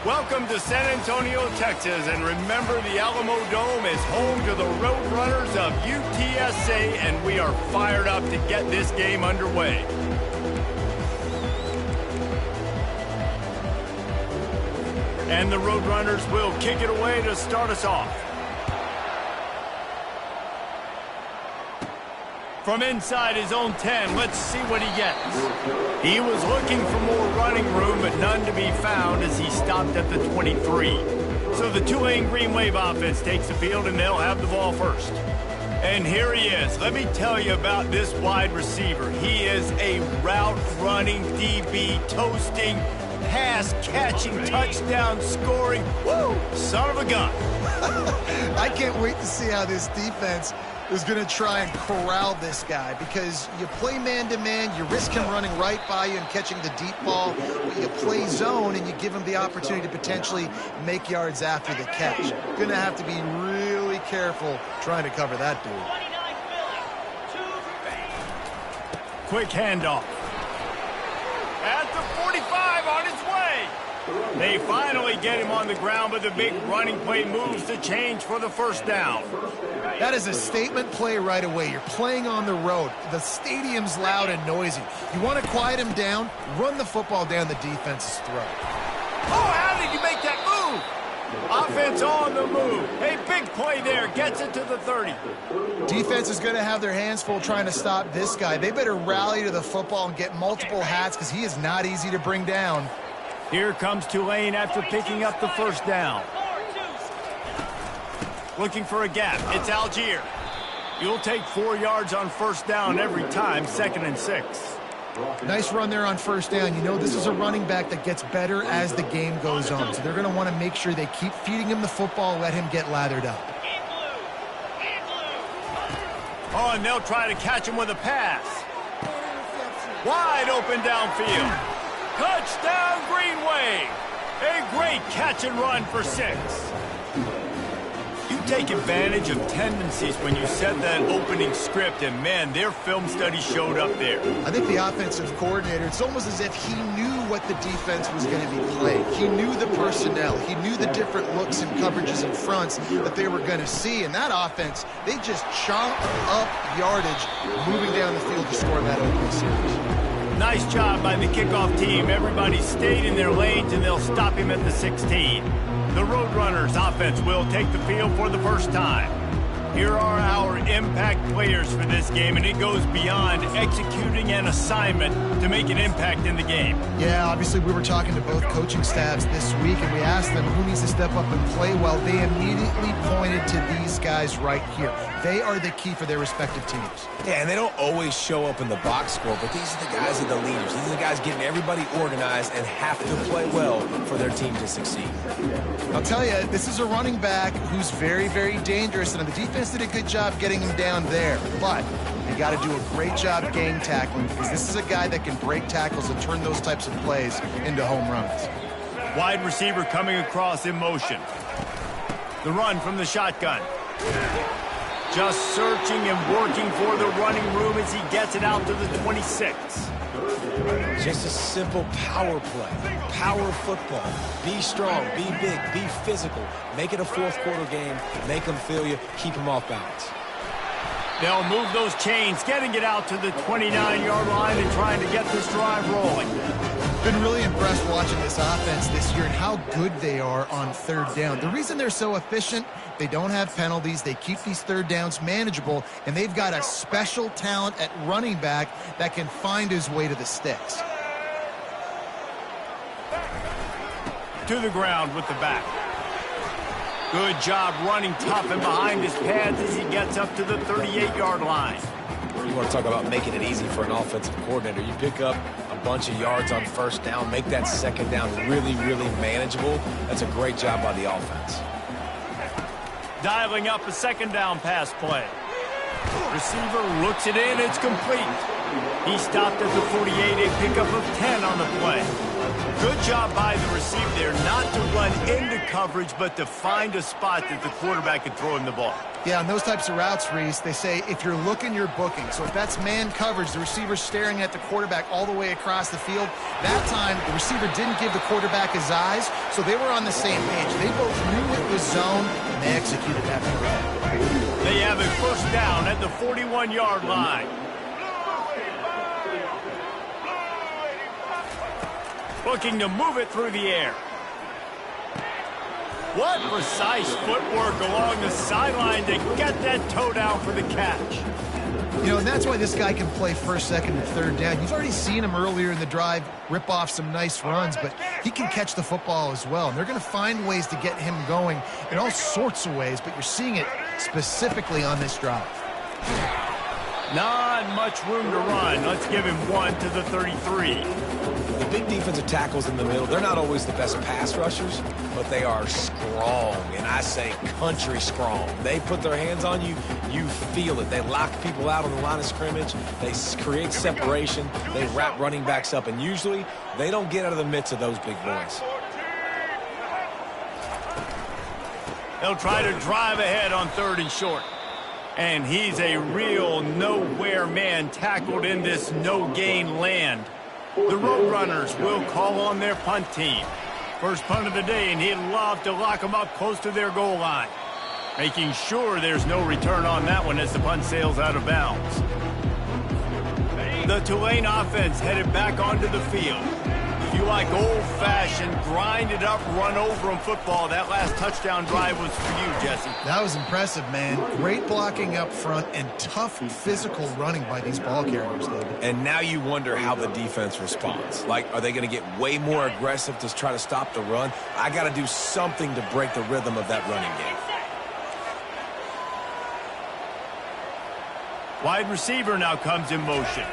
Welcome to San Antonio, Texas, and remember the Alamo Dome is home to the Roadrunners of UTSA, and we are fired up to get this game underway. And the Roadrunners will kick it away to start us off. From inside his own 10, let's see what he gets. He was looking for more running room, but none to be found as he stopped at the 23. So the Tulane Green Wave offense takes the field, and they'll have the ball first. And here he is. Let me tell you about this wide receiver. He is a route-running DB, toasting, pass-catching, touchdown-scoring, woo, son of a gun. I can't wait to see how this defense is going to try and corral this guy, because you play man-to-man, you risk him running right by you and catching the deep ball. You play zone, and you give him the opportunity to potentially make yards after the catch. Going to have to be really careful trying to cover that dude. Quick handoff. At the 45, on his way. They finally get him on the ground, but the big running play moves the change for the first down. That is a statement play right away. You're playing on the road. The stadium's loud and noisy. You want to quiet him down, run the football down the defense's throat. Oh, how did you make that move? Offense on the move. A big play there. Gets it to the 30. Defense is going to have their hands full trying to stop this guy. They better rally to the football and get multiple hats, because he is not easy to bring down. Here comes Tulane after picking up the first down. Looking for a gap. It's Algier. You'll take 4 yards on first down every time, 2nd and 6. Nice run there on first down. You know, this is a running back that gets better as the game goes on. So they're going to want to make sure they keep feeding him the football, let him get lathered up. Oh, and they'll try to catch him with a pass. Wide open downfield. Touchdown, Green Wave. A great catch and run for 6. You take advantage of tendencies when you set that opening script, and man, their film study showed up there. I think the offensive coordinator, it's almost as if he knew what the defense was going to be playing. He knew the personnel. He knew the different looks and coverages and fronts that they were going to see. And that offense, they just chomped up yardage moving down the field to score that opening series. Nice job by the kickoff team. Everybody stayed in their lanes, and they'll stop him at the 16. The Roadrunners offense will take the field for the first time. Here are our impact players for this game, and it goes beyond executing an assignment to make an impact in the game. Yeah, obviously we were talking to both coaching staffs this week, and we asked them who needs to step up and play well. They immediately pointed to these guys right here. They are the key for their respective teams. Yeah, and they don't always show up in the box score, but these are the guys that are the leaders. These are the guys getting everybody organized and have to play well for their team to succeed. I'll tell you, this is a running back who's very, very dangerous, and the defense did a good job getting him down there. But you got to do a great job gang tackling, because this is a guy that can break tackles and turn those types of plays into home runs. Wide receiver coming across in motion. The run from the shotgun. Just searching and working for the running room as he gets it out to the 26. Just a simple power play. Power football. Be strong, be big, be physical. Make it a fourth quarter game. Make them feel you. Keep them off balance. They'll move those chains, getting it out to the 29-yard line and trying to get this drive rolling. Been really impressed watching this offense this year and how good they are on third down. The reason they're so efficient, they don't have penalties, they keep these third downs manageable, and they've got a special talent at running back that can find his way to the sticks. To the ground with the back. Good job running tough and behind his pads as he gets up to the 38-yard line. You want to talk about making it easy for an offensive coordinator. You pick up a bunch of yards on first down, make that second down really, really manageable. That's a great job by the offense. Dialing up a second down pass play. Receiver looks it in, it's complete. He stopped at the 48, a pickup of 10 on the play. Good job by the receiver there not to run into coverage, but to find a spot that the quarterback could throw him the ball. Yeah, on those types of routes, Reese, they say if you're looking, you're booking. So if that's man coverage, the receiver's staring at the quarterback all the way across the field. That time, the receiver didn't give the quarterback his eyes, so they were on the same page. They both knew it was zone, and they executed that correctly. They have a first down at the 41-yard line. Looking to move it through the air. What precise footwork along the sideline to get that toe down for the catch. You know, and that's why this guy can play first, second, and third down. You've already seen him earlier in the drive rip off some nice runs, but he can catch the football as well. And they're going to find ways to get him going in all sorts of ways, but you're seeing it specifically on this drive. Not much room to run. Let's give him one to the 33. The big defensive tackles in the middle, they're not always the best pass rushers, but they are strong, and I say country strong. They put their hands on you, you feel it. They lock people out on the line of scrimmage. They create separation. They wrap running backs up, and usually they don't get out of the midst of those big boys. They'll try to drive ahead on 3rd and short. And he's a real nowhere man tackled in this no-gain land. The Roadrunners will call on their punt team. First punt of the day, and he'd love to lock them up close to their goal line. Making sure there's no return on that one as the punt sails out of bounds. The Tulane offense headed back onto the field. If you like old-fashioned, grind-it-up, run-over-'em football, that last touchdown drive was for you, Jesse. That was impressive, man. Great blocking up front and tough physical running by these ball carriers, David. And now you wonder how the defense responds. Like, are they going to get way more aggressive to try to stop the run? I got to do something to break the rhythm of that running game. Wide receiver now comes in motion.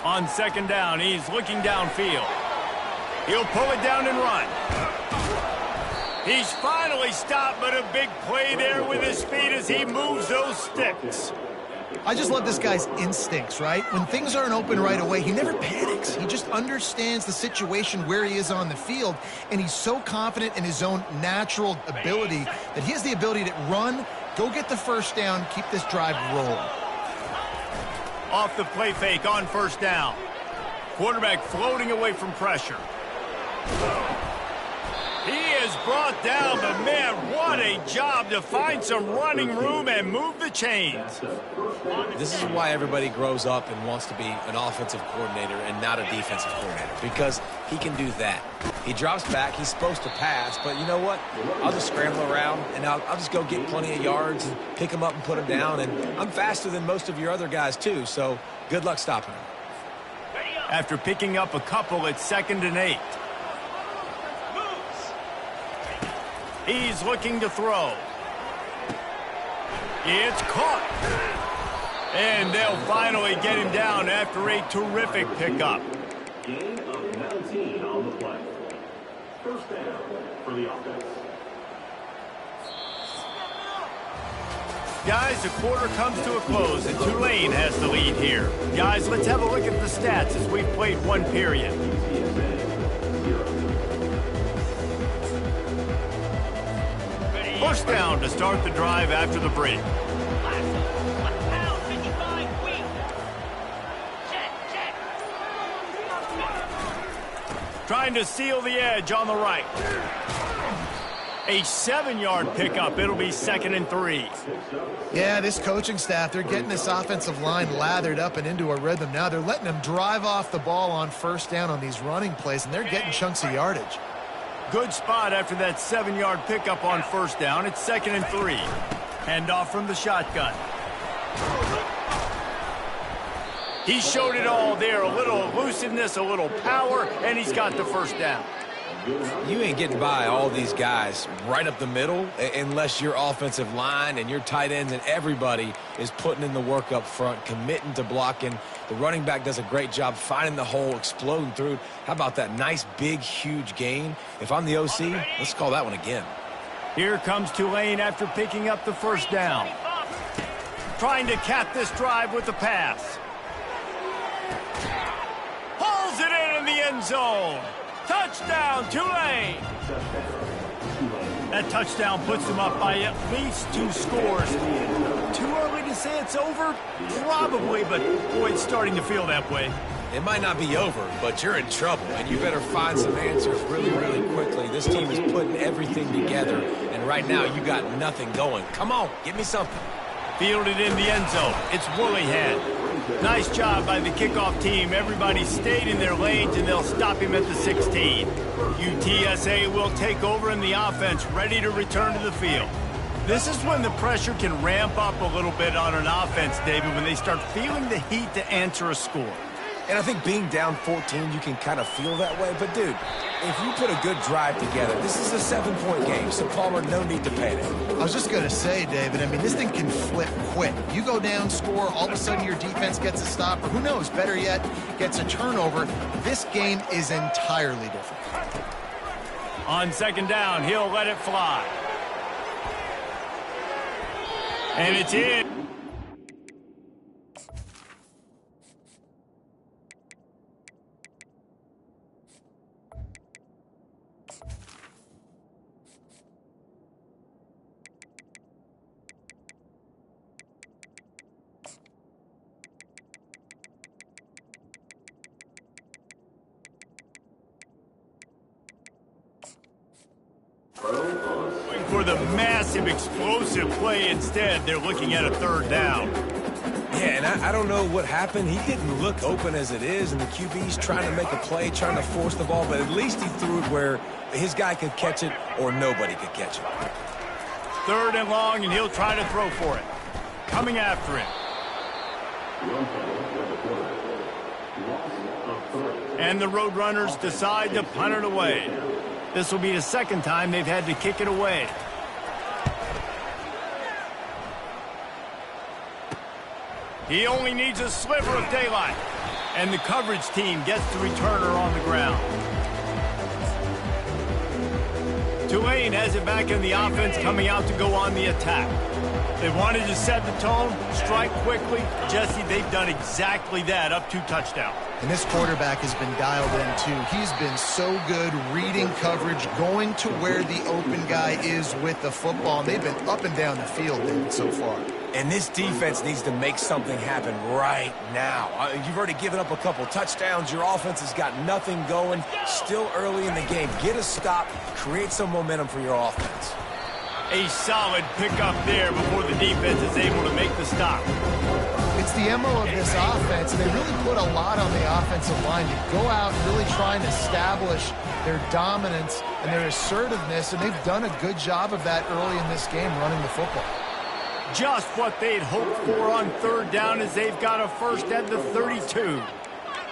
On 2nd down, he's looking downfield. He'll pull it down and run. He's finally stopped, but a big play there with his feet as he moves those sticks. I just love this guy's instincts, right? When things aren't open right away, he never panics. He just understands the situation where he is on the field, and he's so confident in his own natural ability that he has the ability to run, go get the first down, keep this drive rolling. Off the play fake on 1st down. Quarterback floating away from pressure. He is brought down, but man, what a job to find some running room and move the chains. This is why everybody grows up and wants to be an offensive coordinator and not a defensive coordinator, because he can do that. He drops back, he's supposed to pass, but you know what? I'll just scramble around, and I'll just go get plenty of yards and pick him up and put him down, and I'm faster than most of your other guys too, so good luck stopping him. After picking up a couple at 2nd and 8. He's looking to throw. It's caught. And they'll finally get him down after a terrific pickup. Gain of 19 on the play. First down for the offense. Guys, the quarter comes to a close, and Tulane has the lead here. Guys, let's have a look at the stats as we've played one period. First down to start the drive after the break. Trying to seal the edge on the right. A 7-yard pickup. It'll be 2nd and 3. Yeah, this coaching staff, they're getting this offensive line lathered up and into a rhythm now. They're letting them drive off the ball on 1st down on these running plays, and they're getting chunks of yardage. Good spot after that 7-yard pickup on 1st down. It's 2nd and 3. Handoff from the shotgun. He showed it all there. A little elusiveness, a little power, and he's got the first down. You ain't getting by all these guys right up the middle unless your offensive line and your tight ends and everybody is putting in the work up front, committing to blocking. The running back does a great job finding the hole, exploding through. How about that nice, big, huge gain? If I'm the OC, let's call that one again. Here comes Tulane after picking up the first down. Trying to cap this drive with the pass. end zone. Touchdown, Tulane. That touchdown puts them up by at least 2 scores. Too early to say it's over? Probably, but boy, it's starting to feel that way. It might not be over, but you're in trouble, and you better find some answers really, really quickly. This team is putting everything together, and right now you got nothing going. Come on, give me something. Fielded in the end zone. It's Woollyhead. Nice job by the kickoff team. Everybody stayed in their lanes, and they'll stop him at the 16. UTSA will take over in the offense, ready to return to the field. This is when the pressure can ramp up a little bit on an offense, David, when they start feeling the heat to answer a score. And I think being down 14, you can kind of feel that way. But, dude, if you put a good drive together, this is a 7-point game. So, Palmer, no need to panic. I was just going to say, David, I mean, this thing can flip quick. You go down, score, all of a sudden your defense gets a stop, or who knows, better yet, gets a turnover. This game is entirely different. On second down, he'll let it fly. And it's in. For the massive, explosive play instead, they're looking at a 3rd down. Yeah, and I don't know what happened. He didn't look open as it is, and the QB's trying to make a play, trying to force the ball, but at least he threw it where his guy could catch it or nobody could catch it. 3rd and long, and he'll try to throw for it. Coming after him. And the Roadrunners decide to punt it away. This will be the 2nd time they've had to kick it away. He only needs a sliver of daylight. And the coverage team gets the returner on the ground. Tulane has it back in the offense, coming out to go on the attack. They wanted to set the tone, strike quickly. Jesse, they've done exactly that, up 2 touchdowns. And this quarterback has been dialed in, too. He's been so good reading coverage, going to where the open guy is with the football. And they've been up and down the field so far. And this defense needs to make something happen right now. You've already given up a couple touchdowns. Your offense has got nothing going. Still early in the game. Get a stop. Create some momentum for your offense. A solid pickup there before the defense is able to make the stop. It's the MO of this offense. They really put a lot on the offensive line to go out and really try and establish their dominance and their assertiveness, and they've done a good job of that early in this game running the football. Just what they'd hoped for on 3rd down as they've got a first at the 32.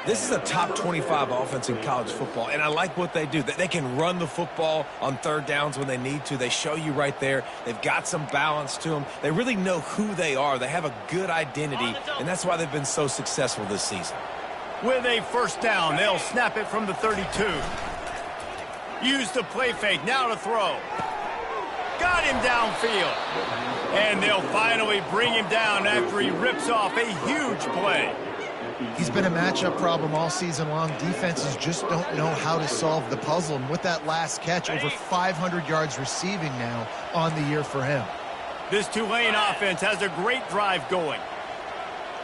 This is a top 25 offense in college football, and I like what they do. They can run the football on 3rd downs when they need to. They show you right there. They've got some balance to them. They really know who they are. They have a good identity, and that's why they've been so successful this season. With a first down, they'll snap it from the 32. Use the play fake, now to throw. Got him downfield. And they'll finally bring him down after he rips off a huge play. He's been a matchup problem all season long. Defenses just don't know how to solve the puzzle. And with that last catch, over 500 yards receiving now on the year for him. This Tulane offense has a great drive going.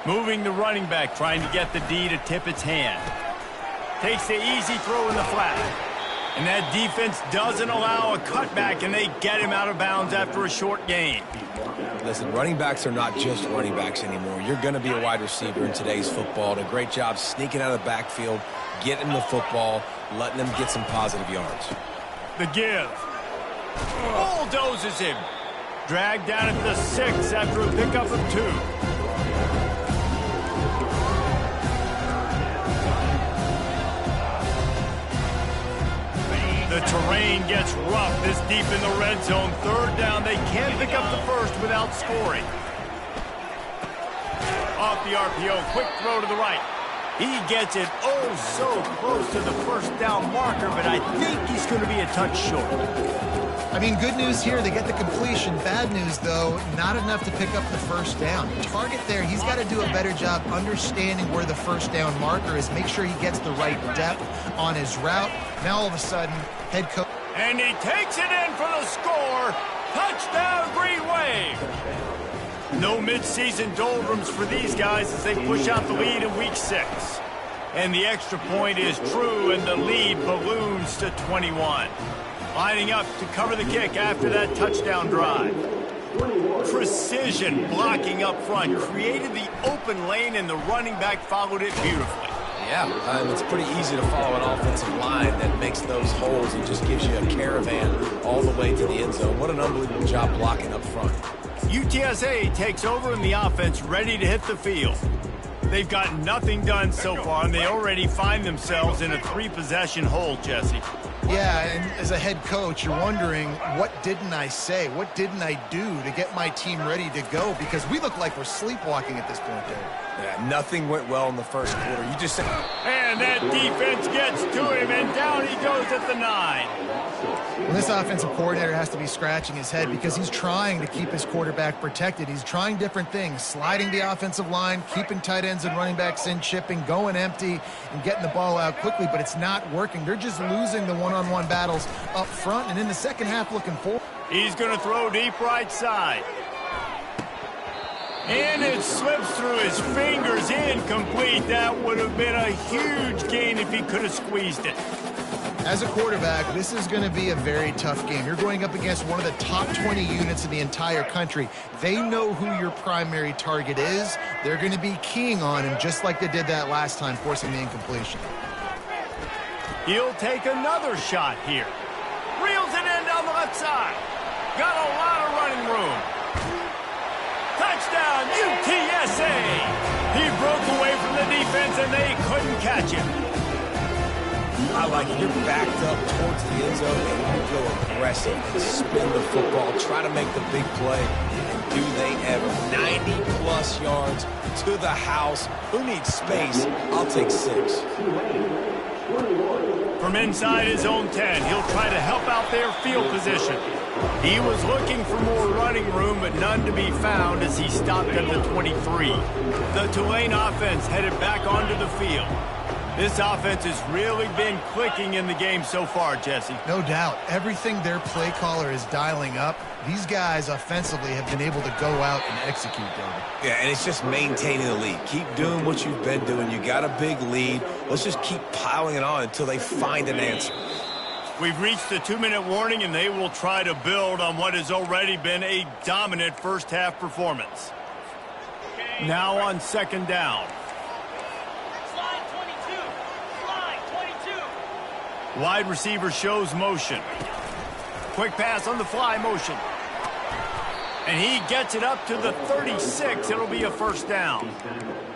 Moving the running back, trying to get the D to tip its hand. Takes the easy throw in the flat. And that defense doesn't allow a cutback, and they get him out of bounds after a short gain. Listen, running backs are not just running backs anymore. You're going to be a wide receiver in today's football. And a great job sneaking out of the backfield, getting the football, letting them get some positive yards. The give. Bulldozes him. Dragged down at the 6 after a pickup of 2. The terrain gets rough this deep in the red zone. 3rd down, they can't pick up the first without scoring. Off the RPO, quick throw to the right. He gets it so close to the first down marker, but I think he's going to be a touch short. I mean, good news here, they get the completion. Bad news, though, not enough to pick up the first down. The target there, he's got to do a better job understanding where the first down marker is, make sure he gets the right depth on his route. Now, all of a sudden, head coach... And he takes it in for the score. Touchdown, Green Wave. No midseason doldrums for these guys as they push out the lead in Week 6. And the extra point is true, and the lead balloons to 21. Lining up to cover the kick after that touchdown drive. Precision blocking up front created the open lane, and the running back followed it beautifully. Yeah, it's pretty easy to follow an offensive line that makes those holes and just gives you a caravan all the way to the end zone. What an unbelievable job blocking up front. UTSA takes over in the offense, ready to hit the field. They've got nothing done so far, and they already find themselves in a 3-possession hole, Jesse. Yeah, and as a head coach, you're wondering, what didn't I say? What didn't I do to get my team ready to go? Because we look like we're sleepwalking at this point, Dave. Yeah, nothing went well in the first quarter. You just said... And that defense gets to him, and down he goes at the 9. Well, this offensive coordinator has to be scratching his head because he's trying to keep his quarterback protected. He's trying different things, sliding the offensive line, keeping tight ends and running backs in, chipping, going empty, and getting the ball out quickly, but it's not working. They're just losing the one-on-one battles up front, and in the second half looking forward. He's going to throw deep right side. And it slips through his fingers, incomplete. That would have been a huge gain if he could have squeezed it. As a quarterback, this is going to be a very tough game. You're going up against one of the top 20 units in the entire country. They know who your primary target is. They're going to be keying on him just like they did that last time, forcing the incompletion. He'll take another shot here. Reels it in down the left side. Got a lot of running room. Touchdown, UTSA! He broke away from the defense, and they couldn't catch him. I like it. You're backed up towards the end zone, and you go aggressive and spin the football, try to make the big play, and do they ever. 90-plus yards to the house. Who needs space? I'll take 6. From inside his own 10, he'll try to help out their field position. He was looking for more running room, but none to be found as he stopped at the 23. The Tulane offense headed back onto the field. This offense has really been clicking in the game so far, Jesse. No doubt. Everything their play caller is dialing up, these guys offensively have been able to go out and execute, David. Yeah, and it's just maintaining the lead. Keep doing what you've been doing. You got a big lead. Let's just keep piling it on until they find an answer. We've reached the 2-minute warning, and they will try to build on what has already been a dominant first-half performance. Now on second down. Wide receiver shows motion. Quick pass on the fly motion. And he gets it up to the 36. It'll be a first down.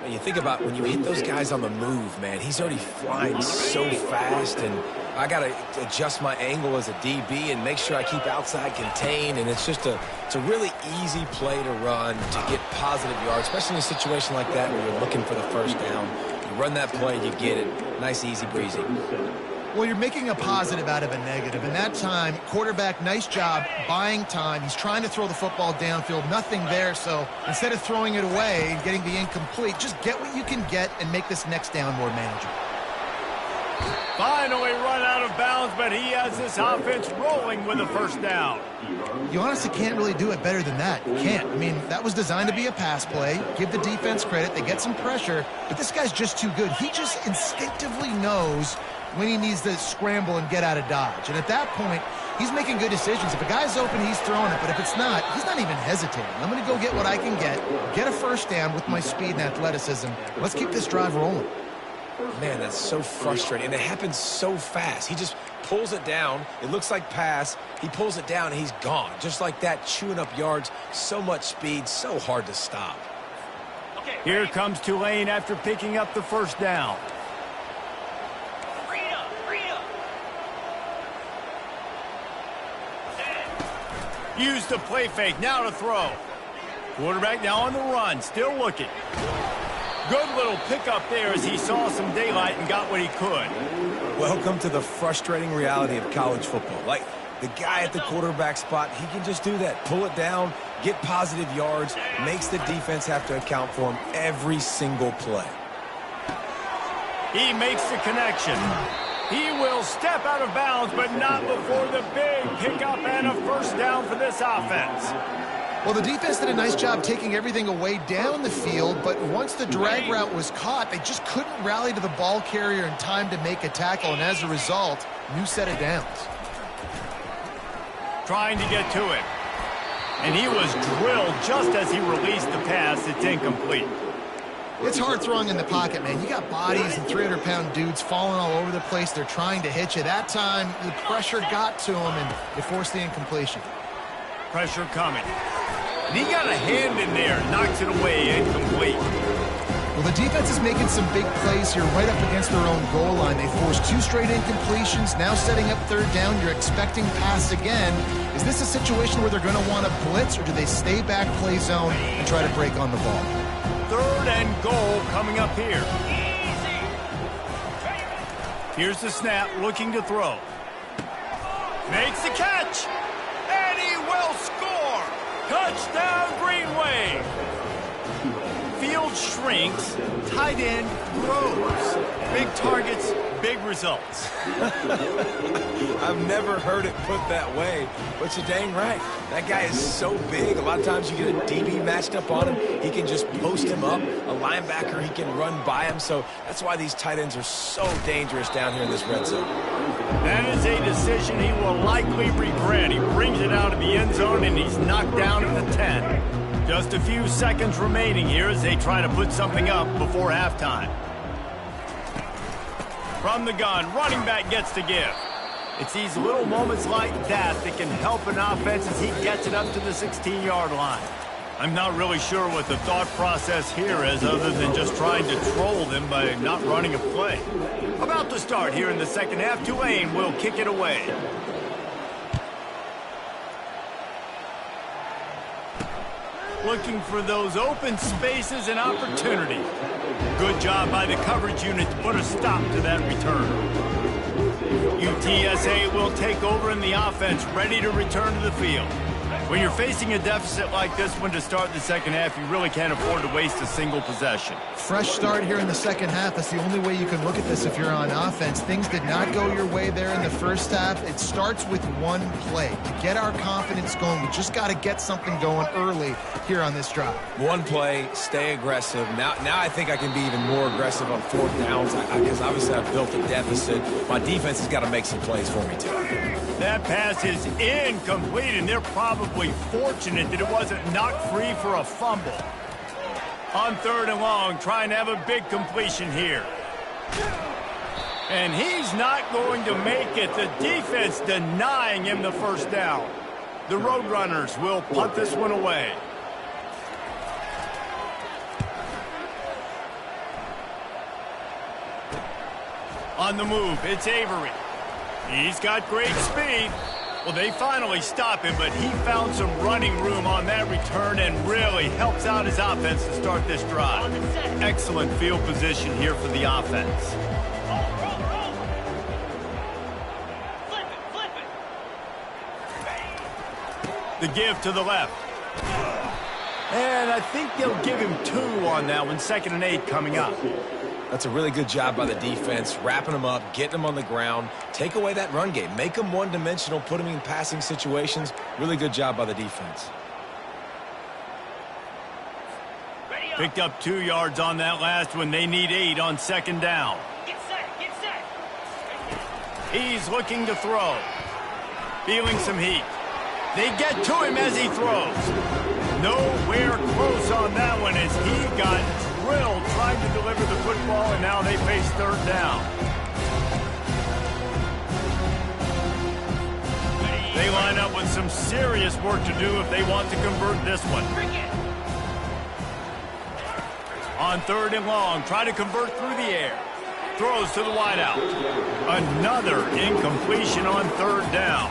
And you think about when you hit those guys on the move, man, he's already flying so fast, and I got to adjust my angle as a DB and make sure I keep outside contained, and it's a really easy play to run to get positive yards, especially in a situation like that where you're looking for the first down. You run that play, you get it. Nice, easy breezy. Well, you're making a positive out of a negative. In that time, quarterback, nice job buying time. He's trying to throw the football downfield. Nothing there, so instead of throwing it away and getting the incomplete, just get what you can get and make this next down more manageable. Finally run out of bounds, but he has this offense rolling with a first down. You honestly can't really do it better than that. You can't. I mean, that was designed to be a pass play. Give the defense credit. They get some pressure, but this guy's just too good. He just instinctively knows when he needs to scramble and get out of dodge. And at that point, he's making good decisions. If a guy's open, he's throwing it. But if it's not, he's not even hesitating. I'm going to go get what I can get a first down with my speed and athleticism. Let's keep this drive rolling. Man, that's so frustrating. And it happens so fast. He just pulls it down. It looks like pass. He pulls it down, and he's gone. Just like that, chewing up yards. So much speed, so hard to stop. Here comes Tulane after picking up the first down. Use the play fake, now to throw. Quarterback now on the run, still looking. Good little pickup there as he saw some daylight and got what he could. Welcome to the frustrating reality of college football. Like, The guy at the quarterback spot, he can just do that. Pull it down, get positive yards, makes the defense have to account for him every single play. He makes the connection. He will step out of bounds, but not before the big pickup and a first down for this offense. Well, the defense did a nice job taking everything away down the field, but once the drag route was caught, they just couldn't rally to the ball carrier in time to make a tackle, and as a result, new set of downs. Trying to get to it. And he was drilled just as he released the pass. It's incomplete. It's hard throwing in the pocket, man. You got bodies and 300-pound dudes falling all over the place. They're trying to hit you. That time, the pressure got to him, and it forced the incompletion. Pressure coming. And he got a hand in there. Knocks it away. Incomplete. Well, the defense is making some big plays here right up against their own goal line. They forced 2 straight incompletions, now setting up third down. You're expecting pass again. Is this a situation where they're going to want to blitz, or do they stay back, play zone, and try to break on the ball? Third and goal coming up here. Here's the snap, looking to throw. Makes the catch, and he will score. Touchdown, Greenway. Field shrinks, tight end grows. Big targets, big results. I've never heard it put that way, but you're dang right. That guy is so big. A lot of times you get a DB matched up on him. He can just post him up. A linebacker, he can run by him. So that's why these tight ends are so dangerous down here in this red zone. That is a decision he will likely regret. He brings it out of the end zone, and he's knocked down at the 10. Just a few seconds remaining here as they try to put something up before halftime. From the gun, running back gets to give. It's these little moments like that that can help an offense as he gets it up to the 16-yard line. I'm not really sure what the thought process here is other than just trying to troll them by not running a play. About to start here in the second half. Tulane will kick it away. Looking for those open spaces and opportunities. Good job by the coverage unit to put a stop to that return. UTSA will take over in the offense, ready to return to the field. When you're facing a deficit like this one to start the second half, you really can't afford to waste a single possession. Fresh start here in the second half. That's the only way you can look at this if you're on offense. Things did not go your way there in the first half. It starts with one play. To get our confidence going, we just got to get something going early here on this drive. One play, stay aggressive. Now I think I can be even more aggressive on fourth downs because obviously I've built a deficit. My defense has got to make some plays for me too. That pass is incomplete, and they're probably fortunate that it wasn't knocked free for a fumble. On third and long, trying to have a big completion here. And he's not going to make it. The defense denying him the first down. The Roadrunners will punt this one away. On the move, it's Avery. He's got great speed. Well, they finally stop him, but he found some running room on that return and really helps out his offense to start this drive. Excellent field position here for the offense. Flip it. The give to the left. And I think they'll give him 2 on that one. 2nd and 8 coming up. That's a really good job by the defense, wrapping them up, getting them on the ground. Take away that run game. Make them one-dimensional, put them in passing situations. Really good job by the defense. Picked up 2 yards on that last one. They need 8 on 2nd down. Get set. He's looking to throw. Feeling some heat. They get to him as he throws. Nowhere close on that one as he got drilled trying to deliver the football, and now they face 3rd down. They line up with some serious work to do if they want to convert this one. On 3rd and long, try to convert through the air. Throws to the wideout. Another incompletion on 3rd down.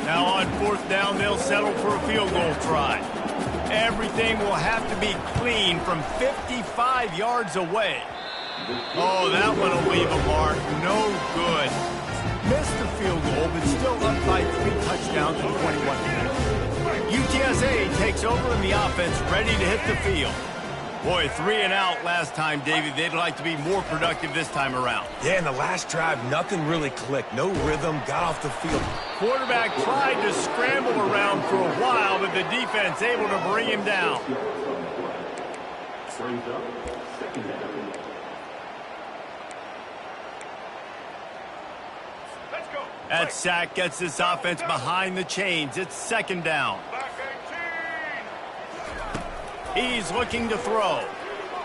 Now on 4th down, they'll settle for a field goal try. Everything will have to be clean from 55 yards away. Oh, that one will leave a mark. No good. Missed the field goal, but still up by 3 touchdowns and 21 points. UTSA takes over in the offense, ready to hit the field. Boy, 3 and out last time, David. They'd like to be more productive this time around. Yeah, in the last drive, nothing really clicked. No rhythm, got off the field. Quarterback tried to scramble around for a while, but the defense able to bring him down. Brings up second down. Let's go. That sack gets this offense behind the chains. It's second down. He's looking to throw.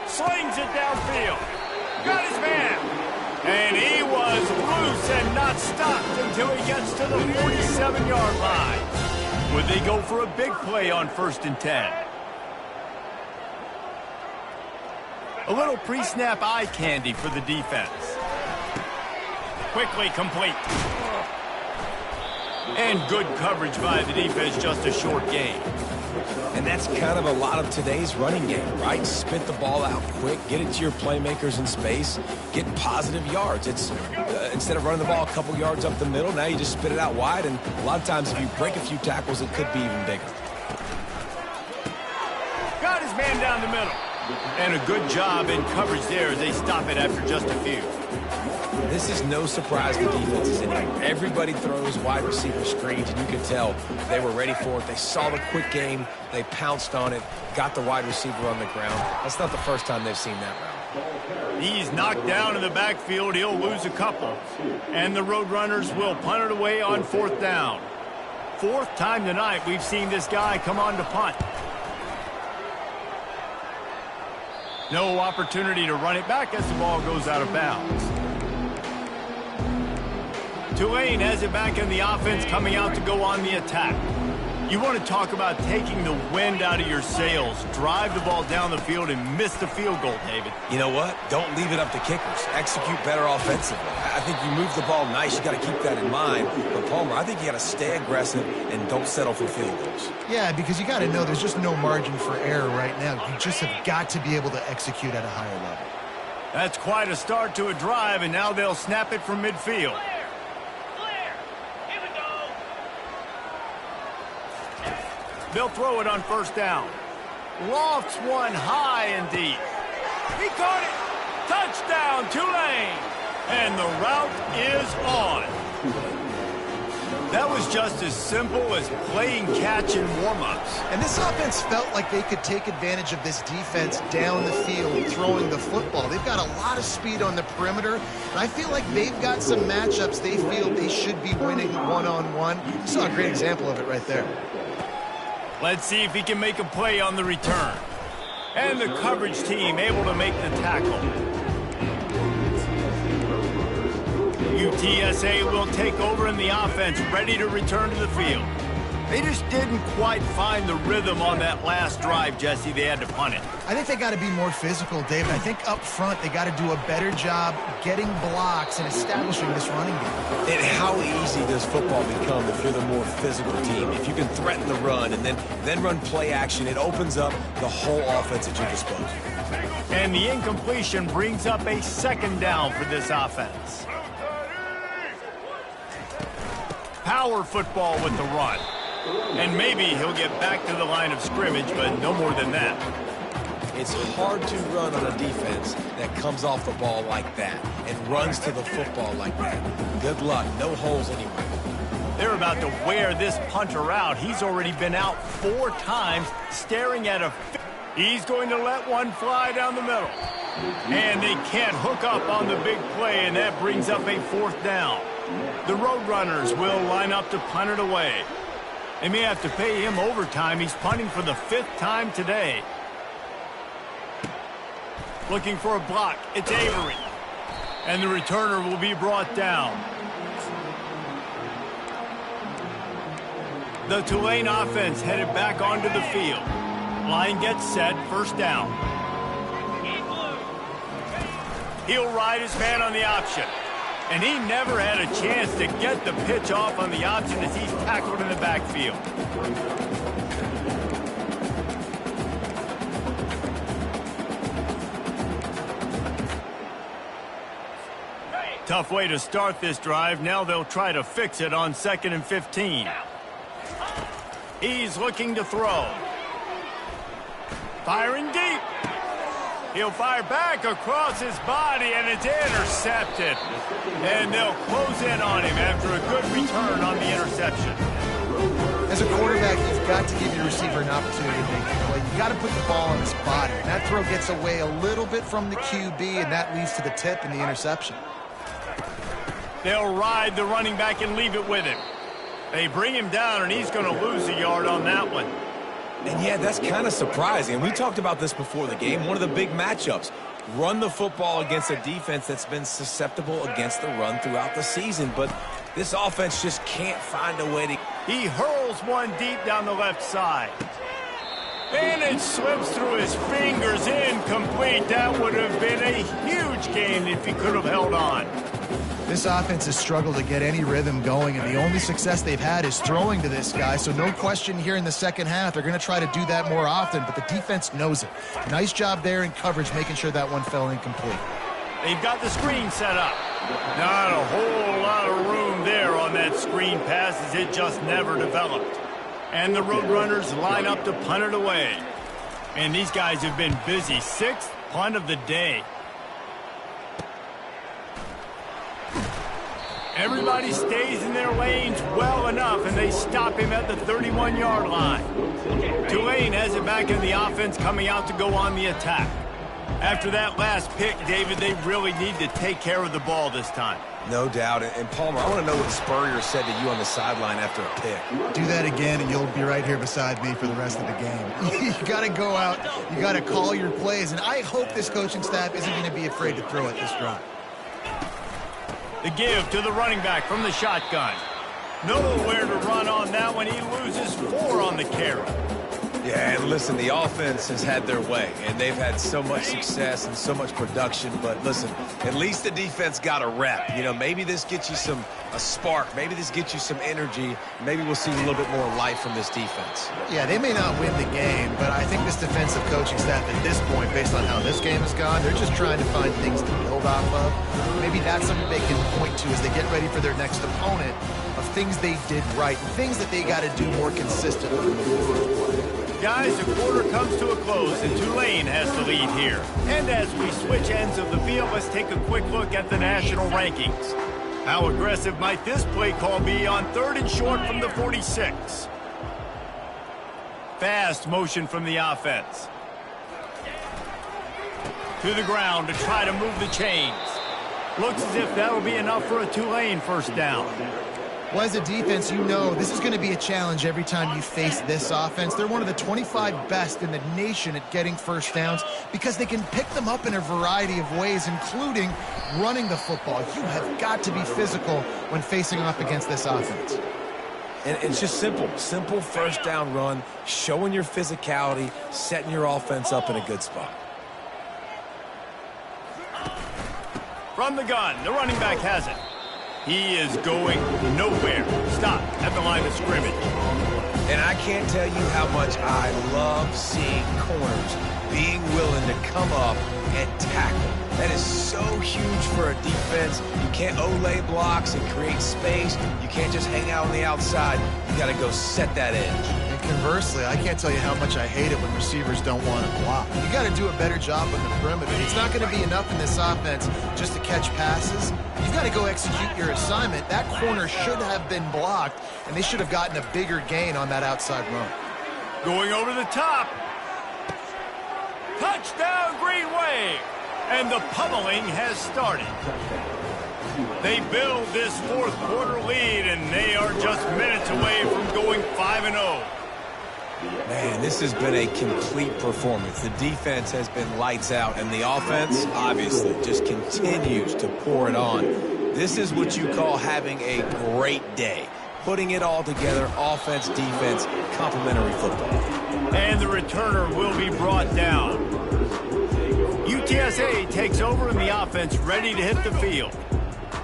Slings it downfield. Got his man. And he was loose and not stopped until he gets to the 47-yard line. Would they go for a big play on 1st and 10? A little pre-snap eye candy for the defense. Quickly complete. And good coverage by the defense, just a short gain. And that's kind of a lot of today's running game, right? Spit the ball out quick, get it to your playmakers in space, get positive yards. It's instead of running the ball a couple yards up the middle, now you just spit it out wide, and a lot of times if you break a few tackles, it could be even bigger. Got his man down the middle. And a good job in coverage there as they stop it after just a few. This is no surprise to defenses anymore. Everybody throws wide receiver screens, and you can tell they were ready for it. They saw the quick game. They pounced on it, got the wide receiver on the ground. That's not the first time they've seen that route. He's knocked down in the backfield. He'll lose a couple. And the Roadrunners will punt it away on 4th down. 4th time tonight we've seen this guy come on to punt. No opportunity to run it back as the ball goes out of bounds. Tulane has it back in the offense, coming out to go on the attack. You want to talk about taking the wind out of your sails. Drive the ball down the field and miss the field goal, David. You know what? Don't leave it up to kickers. Execute better offensively. I think you move the ball nice. You got to keep that in mind. But, Palmer, I think you got to stay aggressive and don't settle for field goals. Yeah, because you got to know there's just no margin for error right now. You just have got to be able to execute at a higher level. That's quite a start to a drive, and now they'll snap it from midfield. They'll throw it on 1st down. Lofts one high and deep. He caught it. Touchdown, Tulane. And the route is on. That was just as simple as playing catch in warm-ups. And this offense felt like they could take advantage of this defense down the field, throwing the football. They've got a lot of speed on the perimeter, and I feel like they've got some matchups they feel they should be winning one-on-one. You saw a great example of it right there. Let's see if he can make a play on the return. And the coverage team able to make the tackle. UTSA will take over in the offense, ready to return to the field. They just didn't quite find the rhythm on that last drive, Jesse. They had to punt it. I think they got to be more physical, David. I think up front they got to do a better job getting blocks and establishing this running game. And how easy does football become if you're the more physical team? If you can threaten the run and then run play action, it opens up the whole offense at your disposal. And the incompletion brings up a 2nd down for this offense. Power football with the run. And maybe he'll get back to the line of scrimmage, but no more than that. It's hard to run on a defense that comes off the ball like that and runs to the football like that. Good luck. No holes anywhere. They're about to wear this punter out. He's already been out 4 times, staring at a... He's going to let one fly down the middle. And they can't hook up on the big play, and that brings up a 4th down. The Roadrunners will line up to punt it away. They may have to pay him overtime. He's punting for the 5th time today. Looking for a block. It's Avery. And the returner will be brought down. The Tulane offense headed back onto the field. Line gets set. 1st down. He'll ride his man on the option. And he never had a chance to get the pitch off on the option as he's tackled in the backfield. Tough way to start this drive. Now they'll try to fix it on 2nd and 15. He's looking to throw. Firing deep. He'll fire back across his body, and it's intercepted. And they'll close in on him after a good return on the interception. As a quarterback, you've got to give your receiver an opportunity to make the play. You've got to put the ball on his body. And that throw gets away a little bit from the QB, and that leads to the tip and the interception. They'll ride the running back and leave it with him. They bring him down, and he's going to lose a yard on that one. And yeah, that's kind of surprising. We talked about this before the game. One of the big matchups. Run the football against a defense that's been susceptible against the run throughout the season. But this offense just can't find a way to... He hurls one deep down the left side. And it slips through his fingers, incomplete. That would have been a huge gain if he could have held on. This offense has struggled to get any rhythm going, and the only success they've had is throwing to this guy. So no question here in the second half, they're going to try to do that more often, but the defense knows it. Nice job there in coverage, making sure that one fell incomplete. They've got the screen set up. Not a whole lot of room there on that screen pass, as it just never developed. And the Roadrunners line up to punt it away. And these guys have been busy. 6th punt of the day. Everybody stays in their lanes well enough, and they stop him at the 31-yard line. Tulane has it back in the offense, coming out to go on the attack. After that last pick, David, they really need to take care of the ball this time. No doubt. And Palmer, I want to know what Spurrier said to you on the sideline after a pick. Do that again, and you'll be right here beside me for the rest of the game. You got to go out. You got to call your plays, and I hope this coaching staff isn't going to be afraid to throw at this drive. The give to the running back from the shotgun. Nowhere to run on that one. He loses 4 on the carry. Yeah, and listen, the offense has had their way, and they've had so much success and so much production. But listen, at least the defense got a rep. You know, maybe this gets you a spark. Maybe this gets you some energy. Maybe we'll see a little bit more life from this defense. Yeah, they may not win the game, but I think this defensive coaching staff at this point, based on how this game has gone, they're just trying to find things to build off of. Maybe that's something they can point to as they get ready for their next opponent, of things they did right and things that they got to do more consistently. Guys, the quarter comes to a close, and Tulane has the lead here. And as we switch ends of the field, let's take a quick look at the national rankings. How aggressive might this play call be on 3rd and short from the 46? Fast motion from the offense. To the ground to try to move the chains. Looks as if that'll be enough for a Tulane first down. Well, as a defense, you know this is going to be a challenge every time you face this offense. They're one of the 25 best in the nation at getting first downs because they can pick them up in a variety of ways, including running the football. You have got to be physical when facing off against this offense. And it's just simple first down run, showing your physicality, setting your offense up in a good spot. From the gun, the running back has it. He is going nowhere. Stop at the line of scrimmage. And I can't tell you how much I love seeing corners being willing to come up and tackle. That is so huge for a defense. You can't Olay blocks and create space. You can't just hang out on the outside. You got to go set that edge. And conversely, I can't tell you how much I hate it when receivers don't want to block. You got to do a better job on the perimeter. It's not going to be enough in this offense just to catch passes. You've got to go execute your assignment. That corner should have been blocked, and they should have gotten a bigger gain on that outside run. Going over the top. Touchdown, Green Wave. And the pummeling has started. They build this 4th quarter lead, and they are just minutes away from going 5-0. Man, this has been a complete performance. The defense has been lights out, and the offense, obviously, just continues to pour it on. This is what you call having a great day. Putting it all together, offense, defense, complementary football. And the returner will be brought down. UTSA takes over in the offense, ready to hit the field.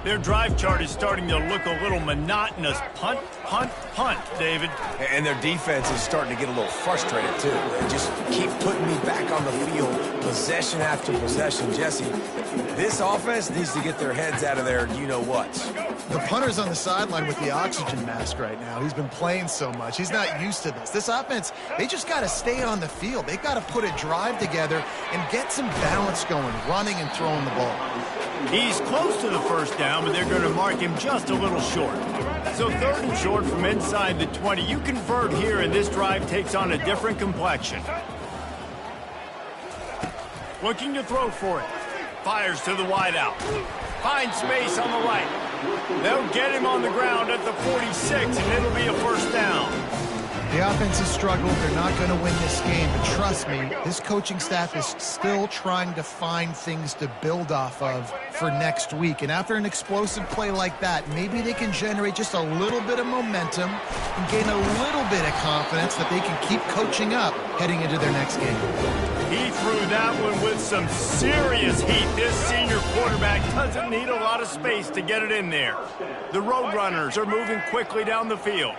Their drive chart is starting to look a little monotonous. Punt, punt, punt, David. And their defense is starting to get a little frustrated, too. They just keep putting me back on the field, possession after possession. Jesse, this offense needs to get their heads out of their you-know-whats. The punter's on the sideline with the oxygen mask right now. He's been playing so much. He's not used to this. This offense, they just got to stay on the field. They've got to put a drive together and get some balance going, running and throwing the ball. He's close to the first down, but they're going to mark him just a little short. So 3rd and short from inside the 20. You convert here, and this drive takes on a different complexion. Looking to throw for it. Fires to the wideout. Finds space on the right. They'll get him on the ground at the 46, and it'll be a first down. The offense has struggled. They're not going to win this game, but trust me, this coaching staff is still trying to find things to build off of for next week. And after an explosive play like that, maybe they can generate just a little bit of momentum and gain a little bit of confidence that they can keep coaching up heading into their next game. He threw that one with some serious heat. This senior quarterback doesn't need a lot of space to get it in there. The Roadrunners are moving quickly down the field.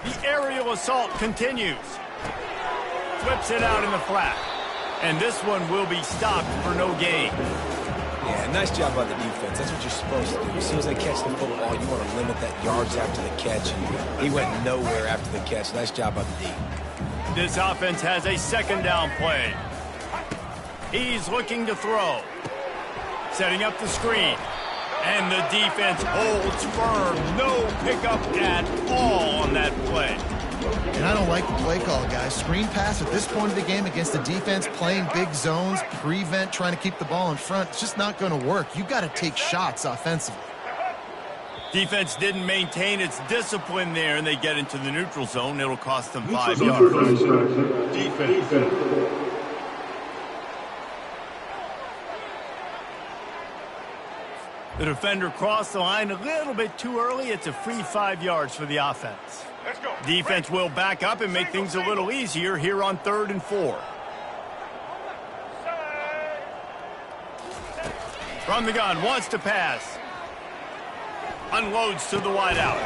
The aerial assault continues. Flips it out in the flat. And this one will be stopped for no gain. Yeah, nice job by the defense. That's what you're supposed to do. As soon as they catch the football, you want to limit that yards after the catch. And he went nowhere after the catch. Nice job by the D. This offense has a 2nd down play. He's looking to throw. Setting up the screen. And the defense holds firm. No pickup at all on that play. And I don't like the play call, guys. Screen pass at this point of the game against the defense, playing big zones, prevent, trying to keep the ball in front. It's just not going to work. You've got to take shots offensively. Defense didn't maintain its discipline there, and they get into the neutral zone. It'll cost them 5 yards. Defense. The defender crossed the line a little bit too early. It's a free 5 yards for the offense. Defense will back up and make things a little easier here on 3rd and 4. From the gun, wants to pass. Unloads to the wideout.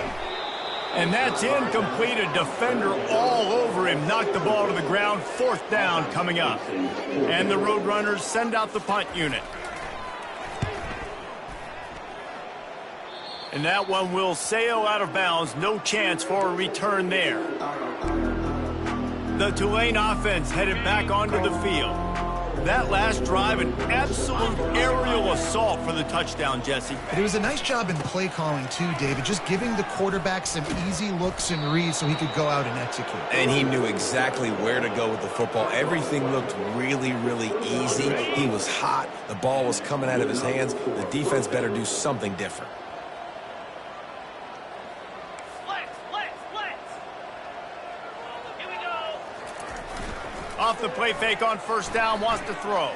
And that's incomplete. A defender all over him. Knocked the ball to the ground. 4th down coming up. And the Roadrunners send out the punt unit. And that one will sail out of bounds. No chance for a return there. The Tulane offense headed back onto the field. That last drive, an absolute aerial assault for the touchdown, Jesse. But it was a nice job in play calling, too, David. Just giving the quarterback some easy looks and reads so he could go out and execute. And he knew exactly where to go with the football. Everything looked really, really easy. He was hot. The ball was coming out of his hands. The defense better do something different. Off the play fake on 1st down, wants to throw.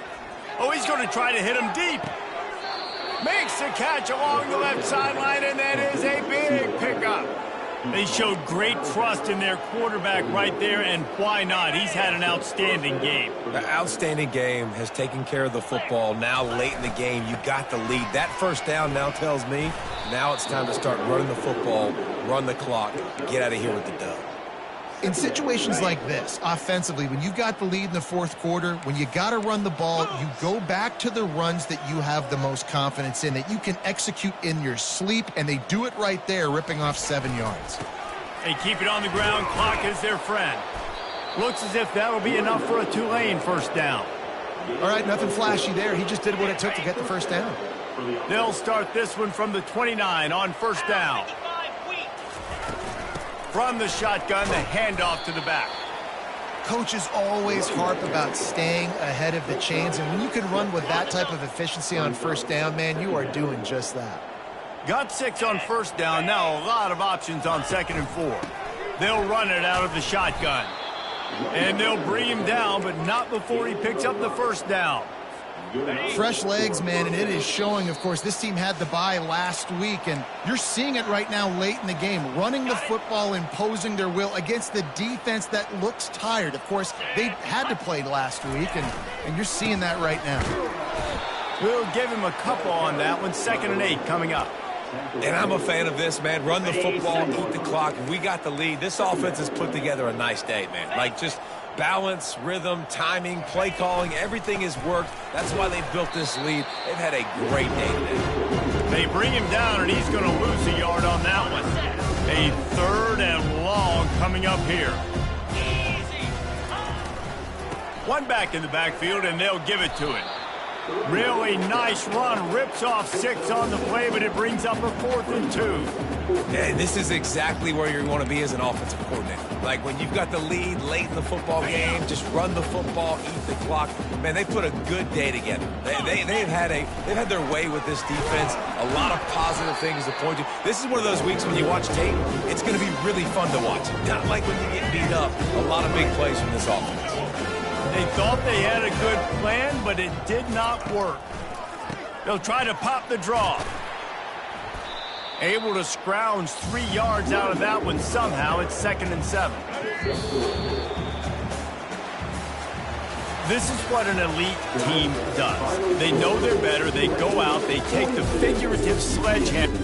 Oh, he's going to try to hit him deep. Makes the catch along the left sideline, and that is a big pickup. They showed great trust in their quarterback right there, and why not? He's had an outstanding game. The outstanding game has taken care of the football. Now, late in the game, you got the lead. That 1st down now tells me now it's time to start running the football, run the clock, get out of here with the dub. In situations like this, offensively, when you've got the lead in the 4th quarter, when you got to run the ball, you go back to the runs that you have the most confidence in, that you can execute in your sleep, and they do it right there, ripping off 7 yards. They keep it on the ground. Clock is their friend. Looks as if that'll be enough for a Tulane 1st down. All right, nothing flashy there. He just did what it took to get the 1st down. They'll start this one from the 29 on 1st down. From the shotgun, the handoff to the back. Coaches always harp about staying ahead of the chains, and when you can run with that type of efficiency on 1st down, man, you are doing just that. Got 6 on 1st down. Now a lot of options on 2nd and 4. They'll run it out of the shotgun. And they'll bring him down, but not before he picks up the 1st down. Fresh legs, man, and it is showing. Of course, this team had the bye last week, and you're seeing it right now late in the game, running the football, imposing their will against the defense that looks tired. Of course, they had to play last week, and you're seeing that right now. We'll give him a couple on that one. 2nd and 8 coming up. And I'm a fan of this, man. Run the football, eat the clock. We got the lead. This offense has put together a nice day, man. Like, just balance, rhythm, timing, play calling, everything has worked. That's why they've built this lead. They've had a great day today. They bring him down, and he's going to lose a yard on that one. A 3rd and long coming up here. One back in the backfield, and they'll give it to it. Really nice run. Rips off 6 on the play, but it brings up a 4th and 2. Yeah, this is exactly where you want to be as an offensive coordinator. Like, when you've got the lead late in the football game, just run the football, eat the clock. Man, they put a good day together. They've had their way with this defense. A lot of positive things to point to. This is one of those weeks when you watch tape, it's going to be really fun to watch. Not like when you get beat up. A lot of big plays from this offense. They thought they had a good plan, but it did not work. They'll try to pop the draw. Able to scrounge 3 yards out of that one somehow. It's 2nd and 7. This is what an elite team does. They know they're better. They go out. They take the figurative sledgehammer.